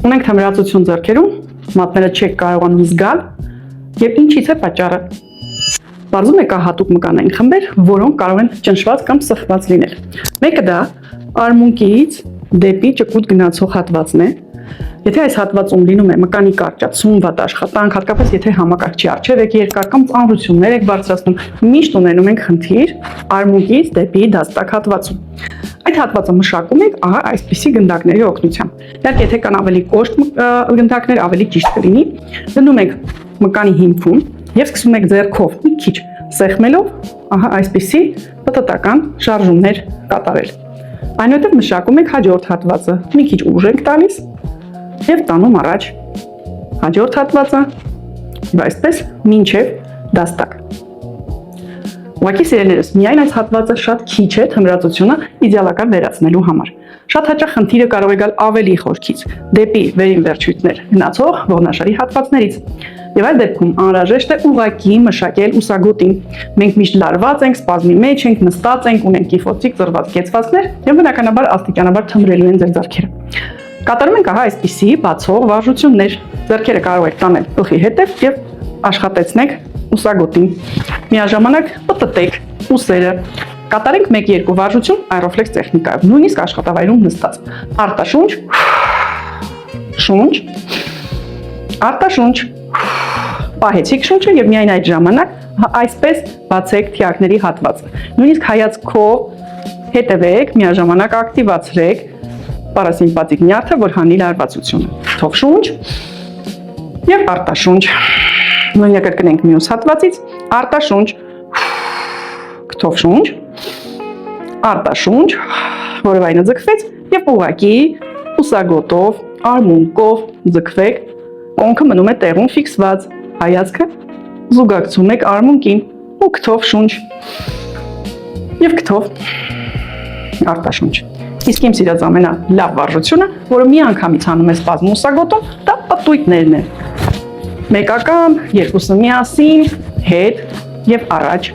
Ունենք թմրացություն ձեռքերում, մատները չեք կարողանում զգալ, եւ ինչից է պատճառը։ Բարձում է կա հատուկ մկանային խմբեր, որոնք կարող են ճնշված կամ սխված լինել։ Մեկը դա արմունկից դեպի ճկուտ գնացող հատվածն է։ Եթե այս հատվածում լինում է մկանի կարճացում, վատ աշխատանք, հատկապես եթե համակարգչի առջև եք երկար կամ ծանրություններ եք բարձրացնում, միշտ ունենում ենք խնդիր արմունկից դեպի դաստակ հատվածում։ Այդ հատվածը մշակում ենք ահա այսպիսի գնդակների օգնությամբ։ Իհարկե, եթե կան ավելի կոշտ գնդակներ, ավելի ճիշտ կլինի, դնում ենք մկանի հիմքում եւ սկսում եք ձեռքով մի քիչ սեղմելով, ահա այսպիսի պտտական շարժումներ կատարել։ Այնուհետև մշակում ենք հաջորդ հատվածը, մի քիչ ուժ ենք տալիս եւ տանում առաջ հաջորդ հատվածը եւ այսպես մինչեւ դաստակ։ Ուղղակի սիրելիներս, միայն այս հատվածը շատ քիչ է թմրացությունը իդեալական վերացնելու համար։ Շատ հաճախ խնդիրը կարող է գալ ավելի խորքից, դեպի վերին վերջույթներ գնացող ողնաշարի հատվածներից։ Եվ այդ դեպքում անհրաժեշտ է ուղղակի մշակել ուսագոտին։ Մենք միշտ լարված ենք, սպազմի մեջ ենք, նստած ենք, ունենք կիֆոծիկ ծռված կեցվածքներ եւ բնականաբար աստիճանաբար թմրելու են ձեր ձեռքերը։ Կատարում ենք ահա այսպիսի բացող վարժություններ։ Ձեռքերը կարող եք տանել գլխի հետև եւ աշխատեցնեք ուսագոտին։ Միաժամանակ պտտեք ուսերը։ Կատարենք 1-2 վարժություն Aeroflex տեխնիկայով, նույնիսկ աշխատավայրում նստած։ Արտաշունչ, շունչ, արտաշունչ։ Պահեցիք շունչը եւ միայն այդ ժամանակ այսպես բացեք թիակների հատվածը։ Նույնիսկ հայացքով հետևեք, միաժամանակ ակտիվացրեք պարասիմպաթիկ նյարդը, որ հանի լարվածությունը։ Թող շունչ եւ արտաշունչ։ Նույնը կրկնենք մյուս հատվածից, արտաշունչ, քթով շունչ, արտաշունչ, որով այնը ձգվեց եւ ուղղակի ուսագոտով, արմունկով ձգվեք, կոնքը մնում է տեղում ֆիքսված, հայացքը զուգակցում եք արմունկին ու քթով շունչ եւ քթով արտաշունչ։ Իսկ իմ սիրած ամենալավ վարժությունը, որը մի անգամից անում է սպազմ ուսագոտում, դա պտույտներն են։ Մեկական, երկուսը միասին, հետ եւ առաջ